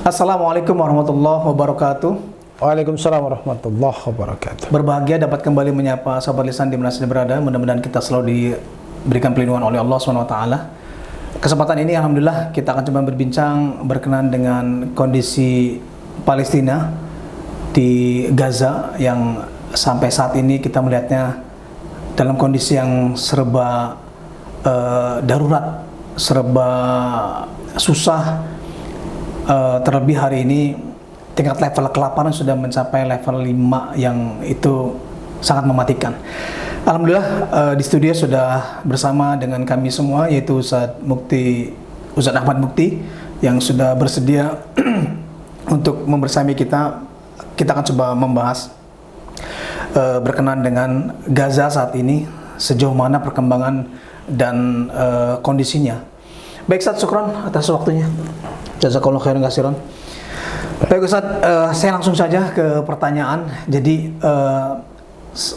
Assalamualaikum warahmatullahi wabarakatuh. Waalaikumsalam warahmatullahi wabarakatuh. Berbahagia dapat kembali menyapa sahabat lisan di mana saja berada. Mudah-mudahan kita selalu diberikan perlindungan oleh Allah SWT. Kesempatan ini alhamdulillah kita akan coba berbincang berkenaan dengan kondisi Palestina di Gaza yang sampai saat ini kita melihatnya dalam kondisi yang serba darurat, serba susah. Terlebih hari ini tingkat level kelaparan sudah mencapai level 5 yang itu sangat mematikan. Alhamdulillah di studio sudah bersama dengan kami semua, yaitu Ustadz Ahmad Mukti yang sudah bersedia untuk membersami kita. Kita akan coba membahas berkenaan dengan Gaza saat ini, sejauh mana perkembangan dan kondisinya. Baik Ustadz, syukron atas waktunya. Jazakallahu khairan katsiran. Baik Ustadz, saya langsung saja ke pertanyaan. Jadi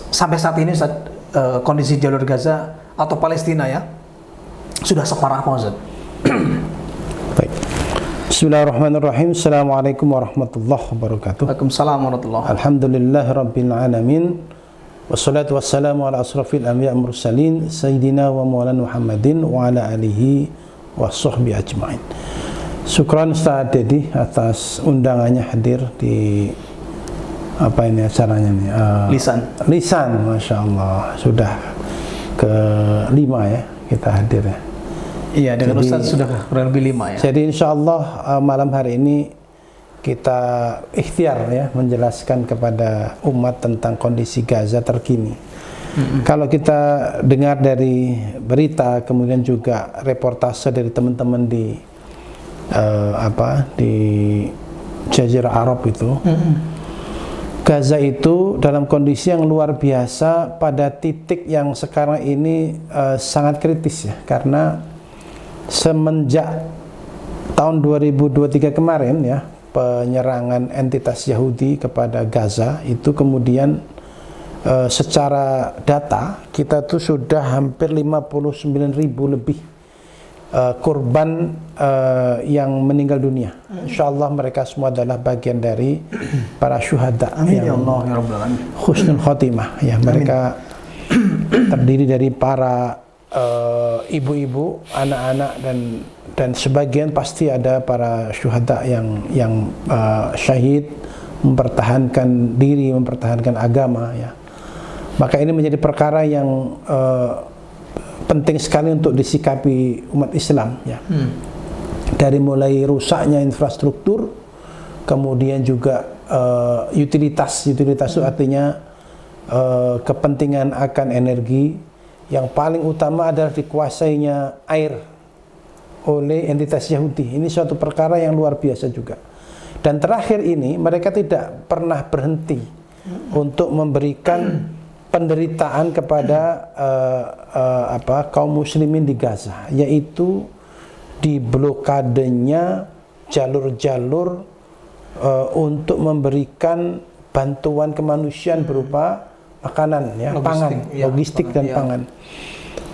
sampai saat ini Ustadz, kondisi jalur Gaza atau Palestina ya sudah separah apa Ustadz? Baik. Bismillahirrahmanirrahim. Assalamualaikum warahmatullahi wabarakatuh. Waalaikumsalam warahmatullahi wabarakatuh. Alhamdulillahirabbil alamin. Wassalatu wassalamu ala asrafil anbiya mursalin sayyidina wa maulana Muhammadin wa ala alihi wa sahbihi ajmain. Syukran Ustaz Dedi atas undangannya hadir di apa ini acaranya nih? Lisan, Masya Allah, sudah ke-5 ya kita hadir ya. Iya, dengan Ustaz sudah kurang lebih 5 ya. Jadi insya Allah malam hari ini kita ikhtiar ya menjelaskan kepada umat tentang kondisi Gaza terkini. Kalau kita dengar dari berita, kemudian juga reportase dari teman-teman di di Jazirah Arab itu, Gaza itu dalam kondisi yang luar biasa pada titik yang sekarang ini sangat kritis ya, karena semenjak tahun 2023 kemarin ya, penyerangan entitas Yahudi kepada Gaza itu kemudian secara data kita tuh sudah hampir 59.000 lebih korban yang meninggal dunia. Insyaallah mereka semua adalah bagian dari para syuhada yang husnul khotimah ya. Mereka terdiri dari para ibu-ibu, anak-anak dan sebagian pasti ada para syuhada yang syahid mempertahankan diri, mempertahankan agama ya. Maka ini menjadi perkara yang penting sekali untuk disikapi umat Islam ya. Dari mulai rusaknya infrastruktur, kemudian juga utilitas itu artinya kepentingan akan energi, yang paling utama adalah dikuasainya air oleh entitas Yahudi. Ini suatu perkara yang luar biasa juga. Dan terakhir ini mereka tidak pernah berhenti untuk memberikan penderitaan kepada kaum muslimin di Gaza, yaitu diblokadenya jalur-jalur untuk memberikan bantuan kemanusiaan berupa makanan ya, logistik dan pangan.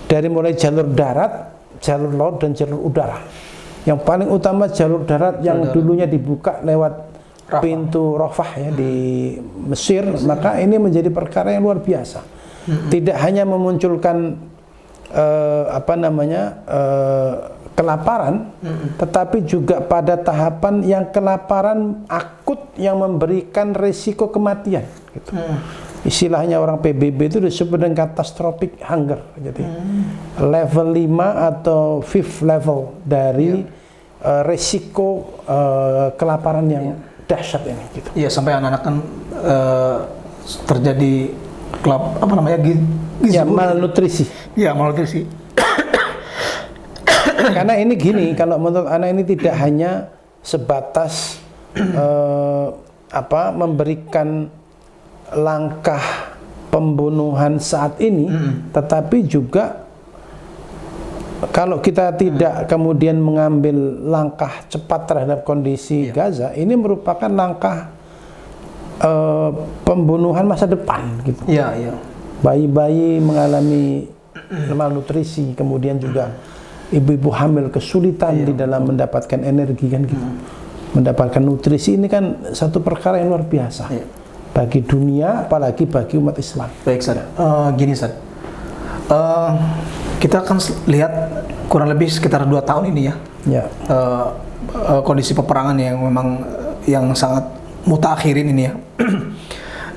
Dari mulai jalur darat, jalur laut dan jalur udara. Yang paling utama jalur darat yang dulunya dibuka lewat pintu Rafah ya di Mesir, maka ini menjadi perkara yang luar biasa. Tidak hanya memunculkan kelaparan, tetapi juga pada tahapan yang kelaparan akut yang memberikan resiko kematian gitu. Istilahnya orang PBB itu disebut dengan catastrophic hunger. Jadi level 5 atau 5th level dari resiko kelaparan yang dahsyat ini gitu. Iya, sampai anak-anak kan terjadi malnutrisi. Iya, malnutrisi. Karena ini gini, kalau menurut anak ini tidak hanya sebatas memberikan langkah pembunuhan saat ini, tetapi juga kalau kita tidak kemudian mengambil langkah cepat terhadap kondisi Gaza, ini merupakan langkah pembunuhan masa depan gitu. Iya. Bayi-bayi mengalami malnutrisi, kemudian juga ibu-ibu hamil kesulitan di dalam mendapatkan energi kan gitu, mendapatkan nutrisi. Ini kan satu perkara yang luar biasa bagi dunia, apalagi bagi umat Islam. Baik, Ustaz. Gini, Ustaz. Kita akan lihat kurang lebih sekitar 2 tahun ini ya. Kondisi peperangan yang memang yang sangat mutakhirin ini ya.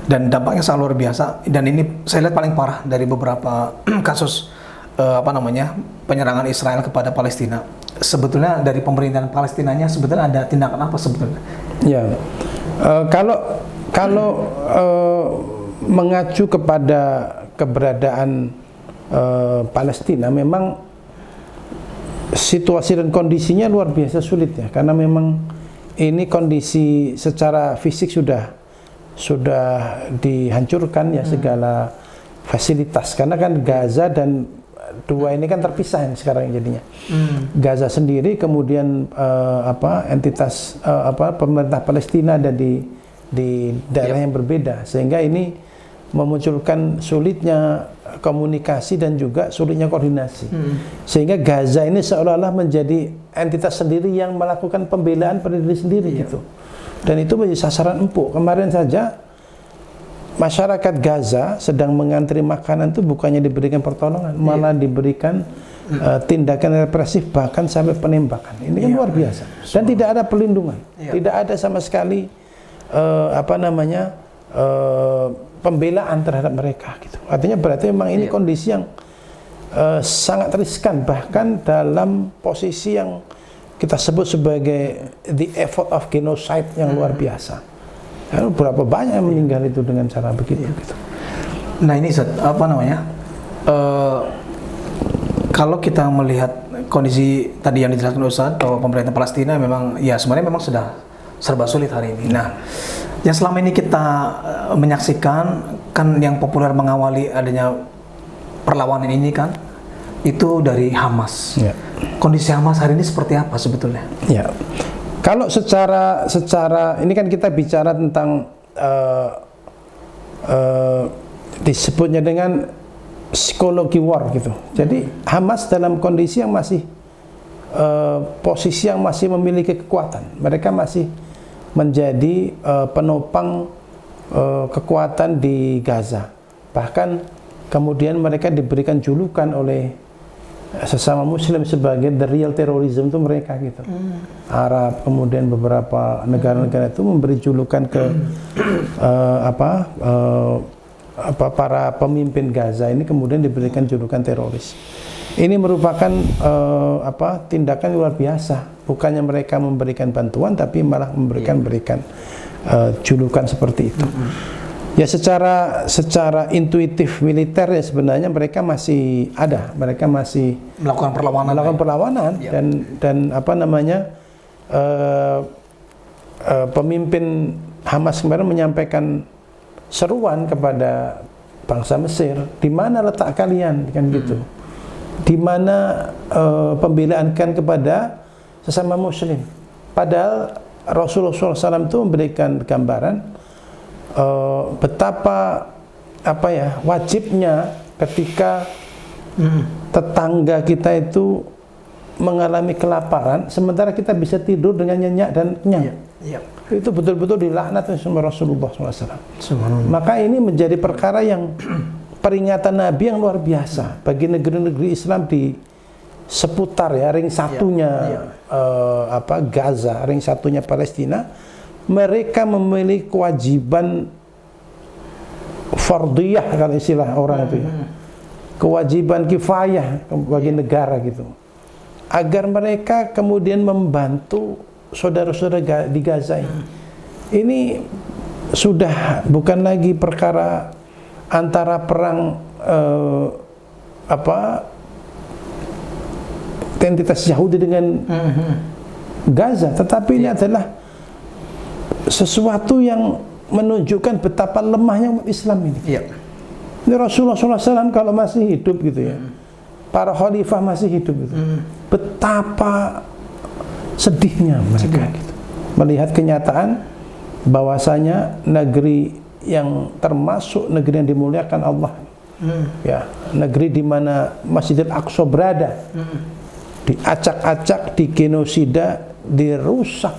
Dan dampaknya sangat luar biasa, dan ini saya lihat paling parah dari beberapa kasus penyerangan Israel kepada Palestina. Sebetulnya dari pemerintahan Palestinanya sebetulnya ada tindakan apa sebetulnya? Kalau mengacu kepada keberadaan Palestina, memang situasi dan kondisinya luar biasa sulit ya, karena memang ini kondisi secara fisik sudah dihancurkan ya, segala fasilitas, karena kan Gaza dan dua ini kan terpisah sekarang jadinya. Gaza sendiri, kemudian entitas pemerintah Palestina ada di daerah yang berbeda, sehingga ini memunculkan sulitnya komunikasi dan juga sulitnya koordinasi. Sehingga Gaza ini seolah-olah menjadi entitas sendiri yang melakukan pembelaan pada diri sendiri gitu. Dan itu menjadi sasaran empuk. Kemarin saja masyarakat Gaza sedang mengantri makanan itu bukannya diberikan pertolongan, malah diberikan tindakan represif, bahkan sampai penembakan. Ini kan luar biasa. Dan tidak ada perlindungan. Tidak ada sama sekali pembelaan terhadap mereka gitu. Artinya berarti memang ini kondisi yang sangat riskan, bahkan dalam posisi yang kita sebut sebagai the effort of genocide yang luar biasa. Berapa banyak yang meninggal itu dengan cara begitu gitu. Nah ini kalau kita melihat kondisi tadi yang dijelaskan Ustaz, bahwa pemerintah Palestina memang ya sebenarnya memang sudah serba sulit hari ini. Nah, yang selama ini kita menyaksikan kan yang populer mengawali adanya perlawanan ini kan itu dari Hamas. Kondisi Hamas hari ini seperti apa sebetulnya? Kalau secara ini kan kita bicara tentang disebutnya dengan psikologi war gitu. Jadi Hamas dalam kondisi yang masih posisi yang masih memiliki kekuatan. Mereka masih menjadi penopang kekuatan di Gaza. Bahkan kemudian mereka diberikan julukan oleh sesama Muslim sebagai the real terrorism itu mereka gitu. Arab, kemudian beberapa negara-negara itu memberi julukan ke para pemimpin Gaza ini, kemudian diberikan julukan teroris. Ini merupakan tindakan luar biasa. Bukannya mereka memberikan bantuan, tapi malah berikan julukan seperti itu. Ya secara intuitif militer ya sebenarnya mereka masih ada, mereka masih melakukan perlawanan dan pemimpin Hamas kemarin menyampaikan seruan kepada bangsa Mesir, di mana letak kalian kan gitu. Di mana pembelaan kan kepada sesama Muslim. Padahal Rasulullah SAW itu memberikan gambaran betapa wajibnya ketika tetangga kita itu mengalami kelaparan, sementara kita bisa tidur dengan nyenyak dan kenyang. Itu betul-betul dilaknat sama Rasulullah SAW. Maka ini menjadi perkara yang peringatan Nabi yang luar biasa bagi negeri-negeri Islam di seputar ring satunya Gaza, ring satunya Palestina. Mereka memiliki kewajiban fardiyah kalau istilah orang itu ya. Kewajiban kifayah bagi negara gitu. Agar mereka kemudian membantu saudara-saudara di Gaza ini. Ini sudah bukan lagi perkara antara perang entitas Yahudi dengan Gaza, tetapi ini adalah sesuatu yang menunjukkan betapa lemahnya umat Islam ini. Ini Rasulullah SAW kalau masih hidup gitu ya, para khalifah masih hidup gitu, betapa sedihnya mereka gitu, melihat kenyataan bahwasanya negeri yang termasuk negeri yang dimuliakan Allah, ya negeri di mana Masjidil Aqsa berada, diacak-acak, digenosida, dirusak,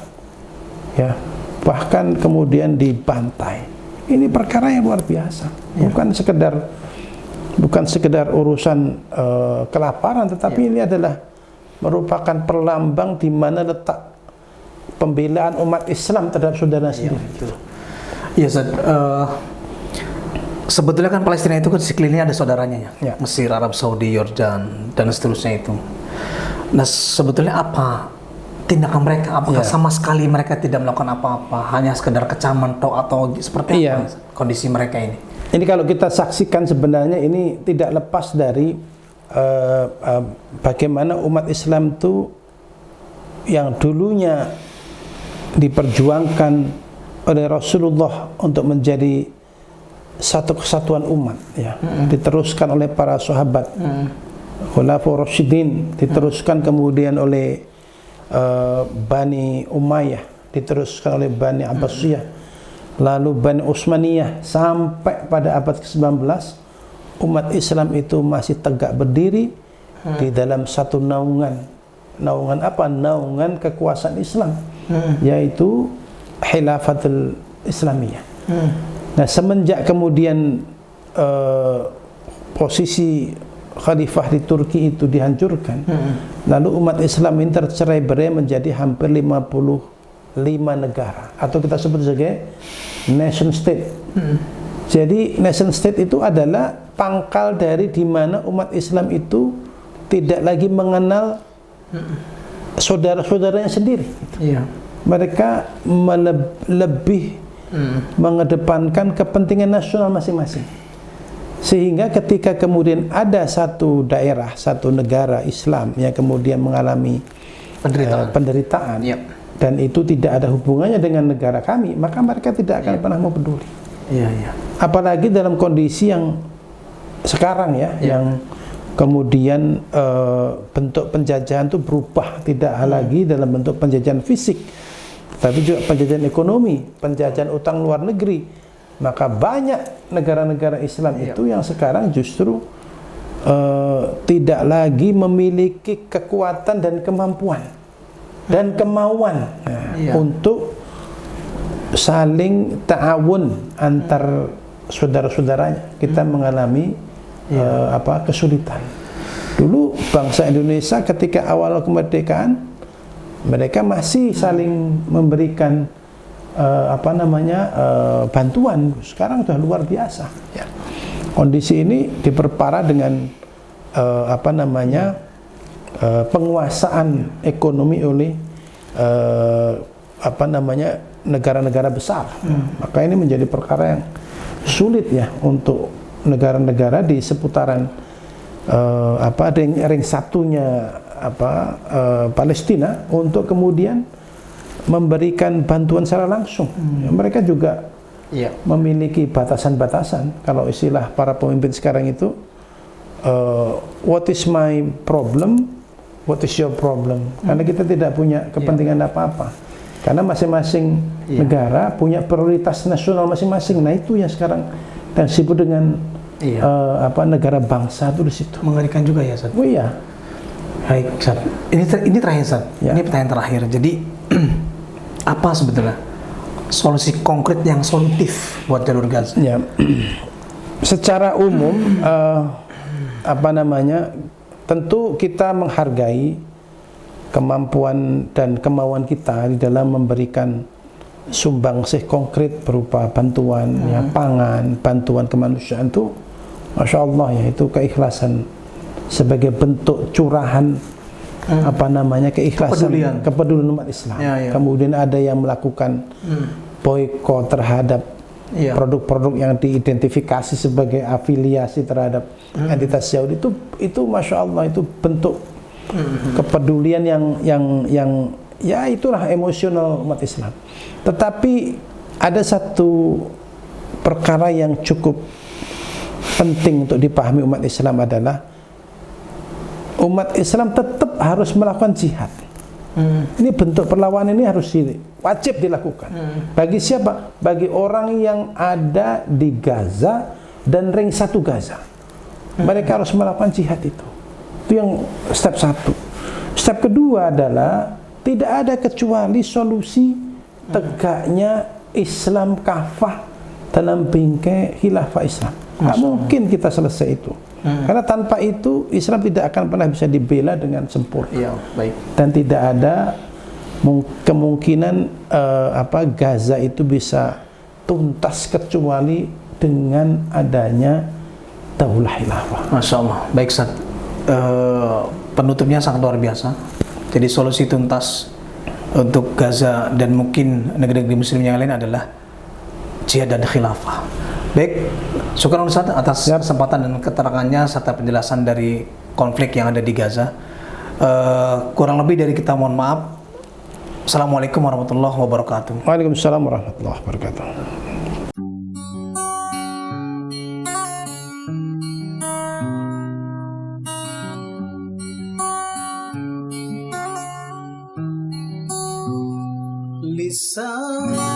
ya, bahkan kemudian dibantai. Ini perkara yang luar biasa, bukan sekedar urusan kelaparan, tetapi ini adalah merupakan perlambang di mana letak pembelaan umat Islam terhadap saudara sendiri. Iya, Ustaz. Sebetulnya kan Palestina itu kan sekelilingnya ada saudaranya ya, Mesir, Arab Saudi, Yordan, dan seterusnya itu. Nah, sebetulnya apa tindakan mereka? Apakah sama sekali mereka tidak melakukan apa-apa, hanya sekedar kecaman atau seperti apa kondisi mereka ini? Ini kalau kita saksikan sebenarnya ini tidak lepas dari bagaimana umat Islam itu yang dulunya diperjuangkan oleh Rasulullah untuk menjadi satu kesatuan umat, ya, diteruskan oleh para sahabat, Khulafaur Rasyidin, diteruskan kemudian oleh Bani Umayyah, diteruskan oleh Bani Abbasiyah, lalu Bani Utsmaniyah, sampai pada abad ke-19 umat Islam itu masih tegak berdiri di dalam satu naungan apa? Naungan kekuasaan Islam, yaitu Khilafatul Islamiyah. Nah, semenjak kemudian posisi khalifah di Turki itu dihancurkan, lalu umat Islam ini tercerai-berai menjadi hampir 55 negara, atau kita sebut sebagai nation state. Jadi nation state itu adalah pangkal dari di mana umat Islam itu tidak lagi mengenal saudara-saudaranya sendiri. Mereka lebih mengedepankan kepentingan nasional masing-masing, sehingga ketika kemudian ada satu daerah, satu negara Islam yang kemudian mengalami penderitaan, dan itu tidak ada hubungannya dengan negara kami, maka mereka tidak akan pernah mau peduli. Apalagi dalam kondisi yang sekarang, yang kemudian bentuk penjajahan itu berubah, tidak lagi dalam bentuk penjajahan fisik, tapi juga penjajahan ekonomi, penjajahan utang luar negeri. Maka banyak negara-negara Islam itu yang sekarang justru tidak lagi memiliki kekuatan dan kemampuan dan kemauan untuk saling ta'awun antar saudara-saudaranya. Kita mengalami kesulitan. Dulu bangsa Indonesia ketika awal kemerdekaan, mereka masih saling memberikan bantuan. Sekarang sudah luar biasa. Kondisi ini diperparah dengan penguasaan ekonomi oleh negara-negara besar. Maka ini menjadi perkara yang sulit ya untuk negara-negara di seputaran ring satunya Palestina untuk kemudian memberikan bantuan secara langsung. Mereka juga memiliki batasan-batasan. Kalau istilah para pemimpin sekarang itu, what is my problem, what is your problem? Karena kita tidak punya kepentingan apa-apa. Karena masing-masing negara punya prioritas nasional masing-masing. Nah, itu yang sekarang dan disebut dengan negara bangsa itu di situ. Mengerikan juga ya, Ustaz. Oh iya. Baik, Ustaz. Ini terakhir, Ustaz. Ini pertanyaan terakhir. Jadi apa sebetulnya solusi konkret yang solutif buat jalur Gaza? Ya. Secara umum tentu kita menghargai kemampuan dan kemauan kita di dalam memberikan sumbangsih konkret berupa bantuan pangan, bantuan kemanusiaan itu, Masya Allah ya, itu keikhlasan sebagai bentuk curahan keikhlasan, kepedulian umat Islam. Kemudian ada yang melakukan boikot terhadap produk-produk yang diidentifikasi sebagai afiliasi terhadap entitas Yahudi. Itu Masya Allah, itu bentuk kepedulian yang ya itulah emosional umat Islam. Tetapi ada satu perkara yang cukup penting untuk dipahami umat Islam adalah umat Islam tetap harus melakukan jihad. Ini bentuk perlawanan ini harus wajib dilakukan. Bagi siapa? Bagi orang yang ada di Gaza dan ring 1 Gaza. Mereka harus melakukan jihad itu. Itu yang step 1. Step kedua adalah tidak ada kecuali solusi tegaknya Islam kafah dalam bingkai khilafah Islam. Nggak mungkin kita selesai itu. Karena tanpa itu Islam tidak akan pernah bisa dibela dengan sempurna. Iya, baik. Dan tidak ada kemungkinan Gaza itu bisa tuntas kecuali dengan adanya daulah khilafah. Masya Allah. Baik, Ustaz. Penutupnya sangat luar biasa. Jadi solusi tuntas untuk Gaza dan mungkin negeri-negeri muslim yang lain adalah jihad dan khilafah. Baik, syukur Ustaz atas kesempatan dan keterangannya serta penjelasan dari konflik yang ada di Gaza. Kurang lebih dari kita mohon maaf. Assalamualaikum warahmatullahi wabarakatuh. Waalaikumsalam warahmatullahi wabarakatuh. Lisan